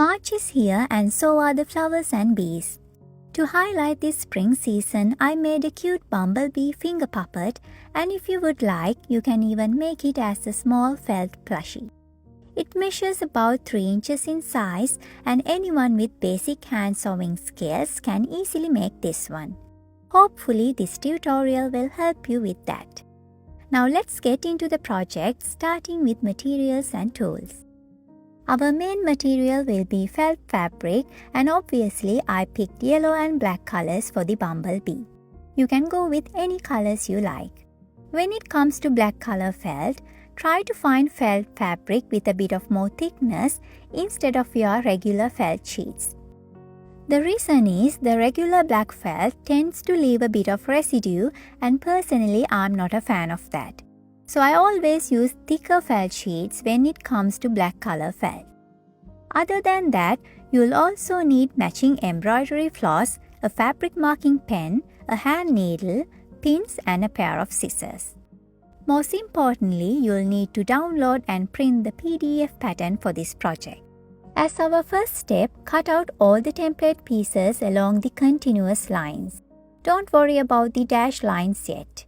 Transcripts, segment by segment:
March is here and so are the flowers and bees. To highlight this spring season, I made a cute bumblebee finger puppet, and if you would like, you can even make it as a small felt plushie. It measures about 3 inches in size, and anyone with basic hand sewing skills can easily make this one. Hopefully this tutorial will help you with that. Now let's get into the project, starting with materials and tools. Our main material will be felt fabric, and obviously I picked yellow and black colors for the bumblebee. You can go with any colors you like. When it comes to black color felt, try to find felt fabric with a bit of more thickness instead of your regular felt sheets. The reason is the regular black felt tends to leave a bit of residue, and personally I'm not a fan of that. So I always use thicker felt sheets when it comes to black color felt. Other than that, you'll also need matching embroidery floss, a fabric marking pen, a hand needle, pins and a pair of scissors. Most importantly, you'll need to download and print the PDF pattern for this project. As our first step, cut out all the template pieces along the continuous lines. Don't worry about the dashed lines yet.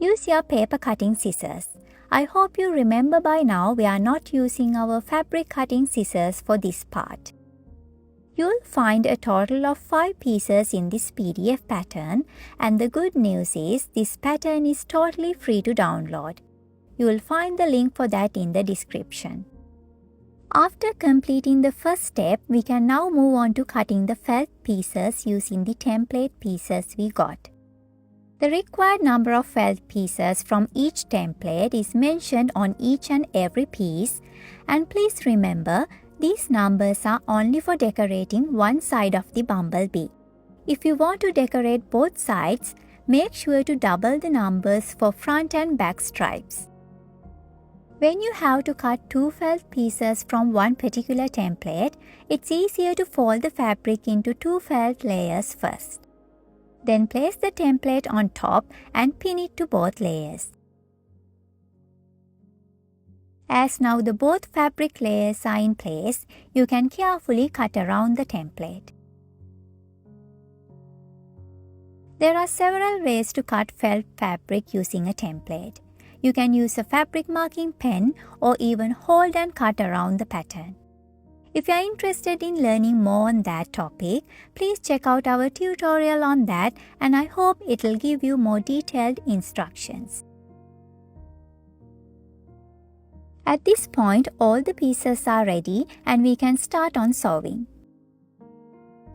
Use your paper cutting scissors. I hope you remember by now we are not using our fabric cutting scissors for this part. You'll find a total of 5 pieces in this PDF pattern, and the good news is this pattern is totally free to download. You'll find the link for that in the description. After completing the first step, we can now move on to cutting the felt pieces using the template pieces we got. The required number of felt pieces from each template is mentioned on each and every piece, and please remember, these numbers are only for decorating one side of the bumblebee. If you want to decorate both sides, make sure to double the numbers for front and back stripes. When you have to cut 2 felt pieces from one particular template, it's easier to fold the fabric into 2 felt layers first. Then place the template on top and pin it to both layers. As now the both fabric layers are in place, you can carefully cut around the template. There are several ways to cut felt fabric using a template. You can use a fabric marking pen or even hold and cut around the pattern. If you are interested in learning more on that topic, please check out our tutorial on that, and I hope it will give you more detailed instructions. At this point, all the pieces are ready and we can start on sewing.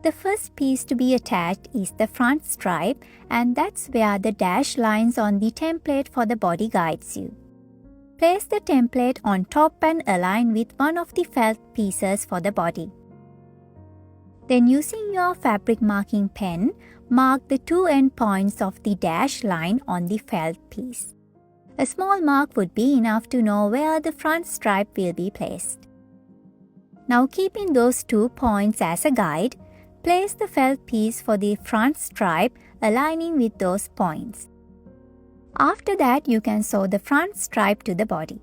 The first piece to be attached is the front stripe, and that's where the dashed lines on the template for the body guides you. Place the template on top and align with one of the felt pieces for the body. Then using your fabric marking pen, mark the 2 end points of the dashed line on the felt piece. A small mark would be enough to know where the front stripe will be placed. Now keeping those 2 points as a guide, place the felt piece for the front stripe aligning with those points. After that, you can sew the front stripe to the body.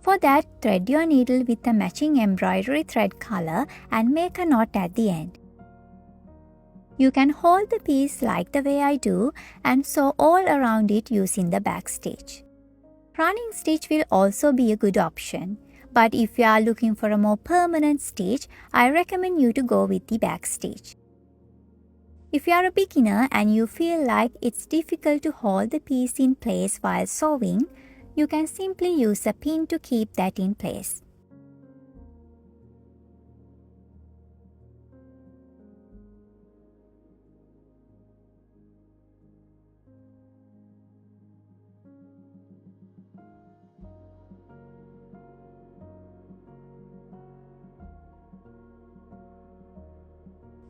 For that, thread your needle with a matching embroidery thread color and make a knot at the end. You can hold the piece like the way I do and sew all around it using the back stitch. Running stitch will also be a good option, but if you are looking for a more permanent stitch, I recommend you to go with the back stitch. If you are a beginner and you feel like it's difficult to hold the piece in place while sewing, you can simply use a pin to keep that in place.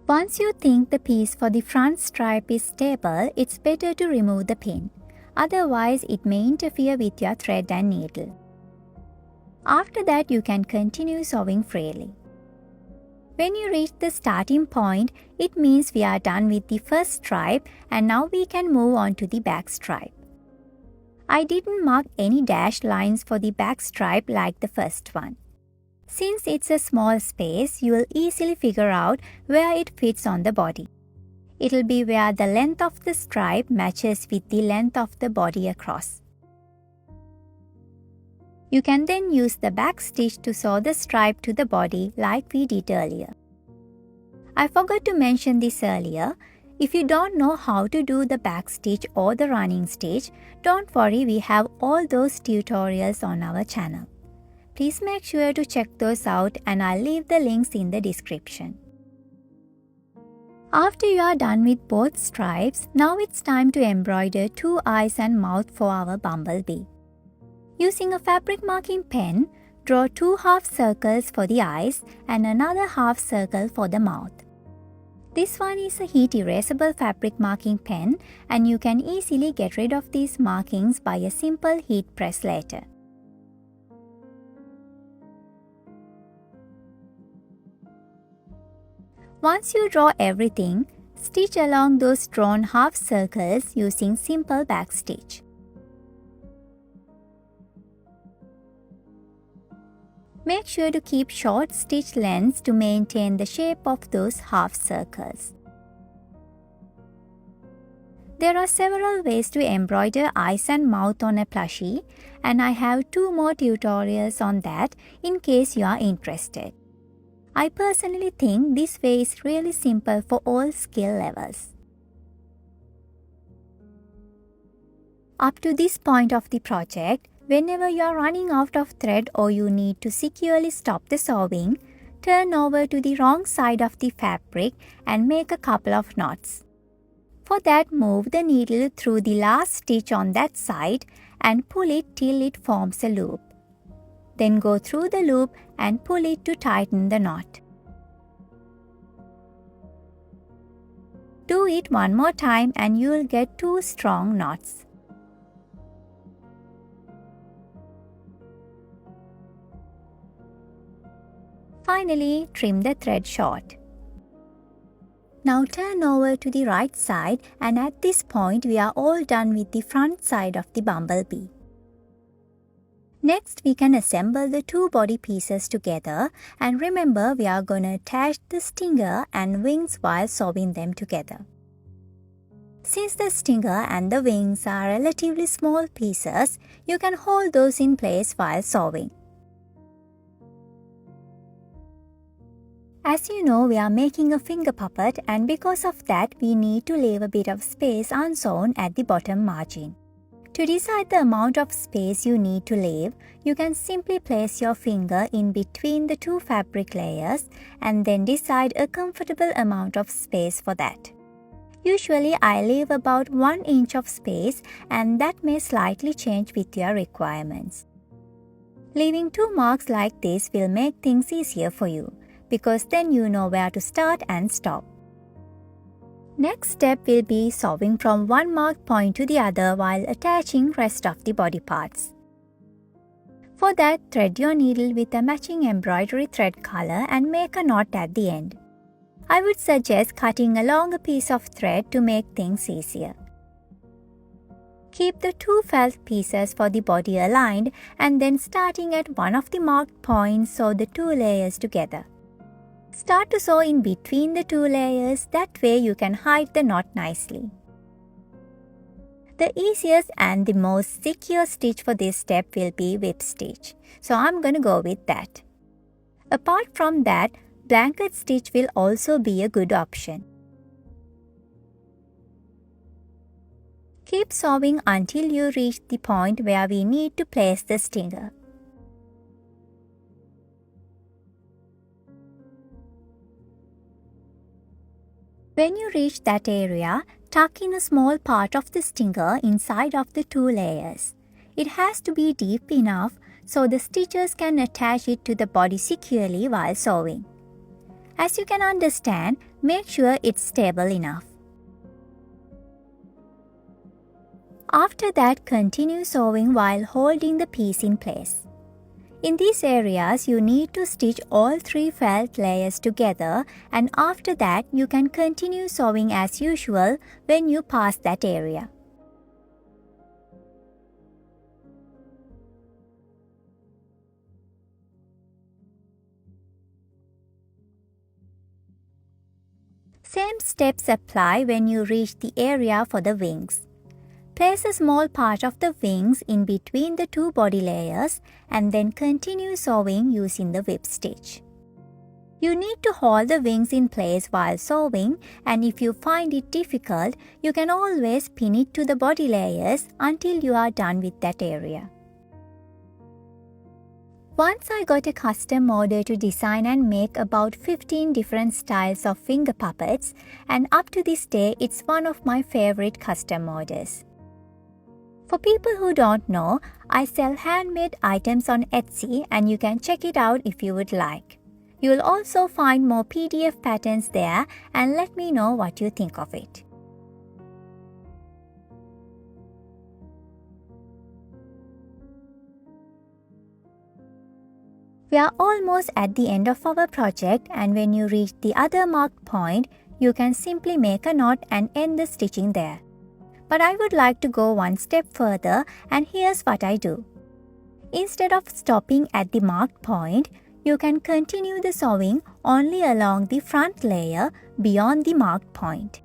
Once you think the piece for the front stripe is stable, it's better to remove the pin. Otherwise, it may interfere with your thread and needle. After that, you can continue sewing freely. When you reach the starting point, it means we are done with the first stripe, and now we can move on to the back stripe. I didn't mark any dashed lines for the back stripe like the first one. Since it's a small space, you will easily figure out where it fits on the body. It'll be where the length of the stripe matches with the length of the body across. You can then use the back stitch to sew the stripe to the body like we did earlier. I forgot to mention this earlier. If you don't know how to do the back stitch or the running stitch, don't worry, we have all those tutorials on our channel. Please make sure to check those out and I'll leave the links in the description. After you are done with both stripes, now it's time to embroider 2 eyes and mouth for our bumblebee. Using a fabric marking pen, draw 2 half circles for the eyes and another half circle for the mouth. This one is a heat erasable fabric marking pen and you can easily get rid of these markings by a simple heat press later. Once you draw everything, stitch along those drawn half circles using simple back stitch. Make sure to keep short stitch lengths to maintain the shape of those half circles. There are several ways to embroider eyes and mouth on a plushie, and I have 2 more tutorials on that in case you are interested. I personally think this way is really simple for all skill levels. Up to this point of the project, whenever you are running out of thread or you need to securely stop the sewing, turn over to the wrong side of the fabric and make a couple of knots. For that, move the needle through the last stitch on that side and pull it till it forms a loop. Then go through the loop and pull it to tighten the knot. Do it one more time and you will get 2 strong knots. Finally, trim the thread short. Now turn over to the right side, and at this point we are all done with the front side of the bumblebee. Next, we can assemble the 2 body pieces together, and remember we are going to attach the stinger and wings while sewing them together. Since the stinger and the wings are relatively small pieces, you can hold those in place while sewing. As you know, we are making a finger puppet, and because of that we need to leave a bit of space unsewn at the bottom margin. To decide the amount of space you need to leave, you can simply place your finger in between the 2 fabric layers and then decide a comfortable amount of space for that. Usually I leave about 1 inch of space, and that may slightly change with your requirements. Leaving 2 marks like this will make things easier for you, because then you know where to start and stop. Next step will be sewing from one marked point to the other while attaching rest of the body parts. For that, thread your needle with a matching embroidery thread color and make a knot at the end. I would suggest cutting along a piece of thread to make things easier. Keep the 2 felt pieces for the body aligned and then starting at one of the marked points, sew the 2 layers together. Start to sew in between the 2 layers, that way you can hide the knot nicely. The easiest and the most secure stitch for this step will be whip stitch, so I'm going to go with that. Apart from that, blanket stitch will also be a good option. Keep sewing until you reach the point where we need to place the stinger. When you reach that area, tuck in a small part of the stinger inside of the 2 layers. It has to be deep enough so the stitches can attach it to the body securely while sewing. As you can understand, make sure it's stable enough. After that, continue sewing while holding the piece in place. In these areas, you need to stitch all 3 felt layers together, and after that you can continue sewing as usual when you pass that area. Same steps apply when you reach the area for the wings. Place a small part of the wings in between the two body layers and then continue sewing using the whip stitch. You need to hold the wings in place while sewing, and if you find it difficult, you can always pin it to the body layers until you are done with that area. Once I got a custom order to design and make about 15 different styles of finger puppets, and up to this day it's one of my favorite custom orders. For people who don't know, I sell handmade items on Etsy and you can check it out if you would like. You will also find more PDF patterns there and let me know what you think of it. We are almost at the end of our project, and when you reach the other marked point, you can simply make a knot and end the stitching there. But I would like to go one step further, and here's what I do. Instead of stopping at the marked point, you can continue the sewing only along the front layer beyond the marked point.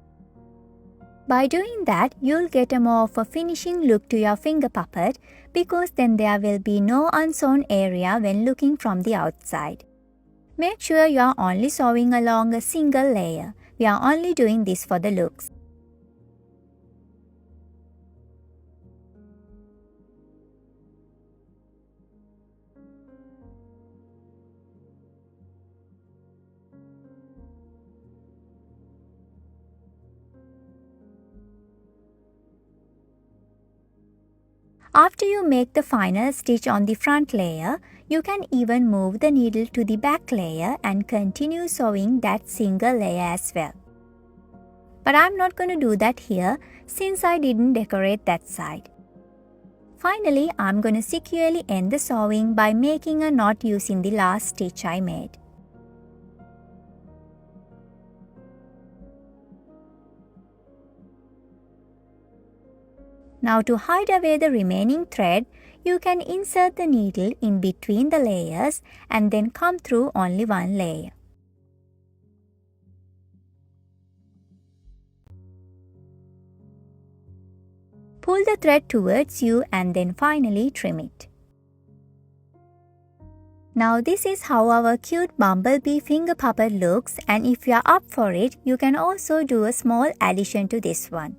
By doing that, you'll get a more of a finishing look to your finger puppet, because then there will be no unsewn area when looking from the outside. Make sure you are only sewing along a single layer. We are only doing this for the looks. After you make the final stitch on the front layer, you can even move the needle to the back layer and continue sewing that single layer as well. But I'm not going to do that here since I didn't decorate that side. Finally, I'm going to securely end the sewing by making a knot using the last stitch I made. Now to hide away the remaining thread, you can insert the needle in between the layers and then come through only one layer. Pull the thread towards you and then finally trim it. Now this is how our cute bumblebee finger puppet looks, and if you are up for it, you can also do a small addition to this one.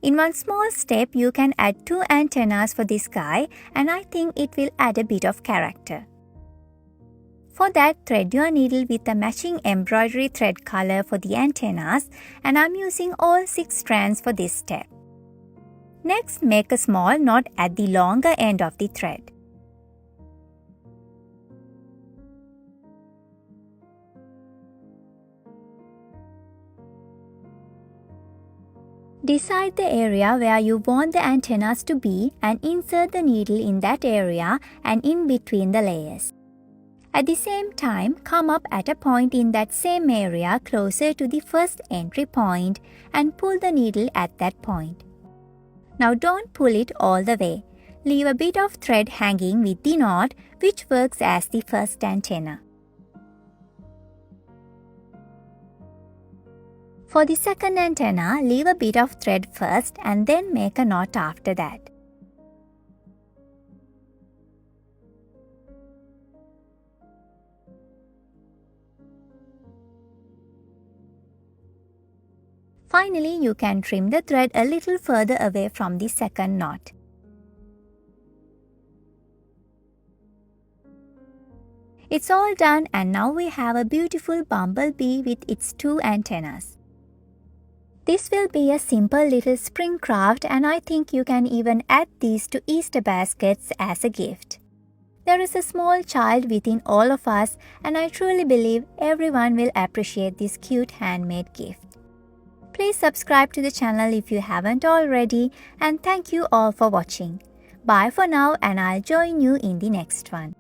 In one small step, you can add 2 antennas for this guy, and I think it will add a bit of character. For that, thread your needle with a matching embroidery thread color for the antennas, and I'm using all 6 strands for this step. Next, make a small knot at the longer end of the thread. Decide the area where you want the antennas to be and insert the needle in that area and in between the layers. At the same time, come up at a point in that same area closer to the first entry point and pull the needle at that point. Now don't pull it all the way. Leave a bit of thread hanging with the knot, which works as the first antenna. For the second antenna, leave a bit of thread first and then make a knot after that. Finally, you can trim the thread a little further away from the second knot. It's all done, and now we have a beautiful bumblebee with its 2 antennas. This will be a simple little spring craft, and I think you can even add these to Easter baskets as a gift. There is a small child within all of us, and I truly believe everyone will appreciate this cute handmade gift. Please subscribe to the channel if you haven't already, and thank you all for watching. Bye for now, and I'll join you in the next one.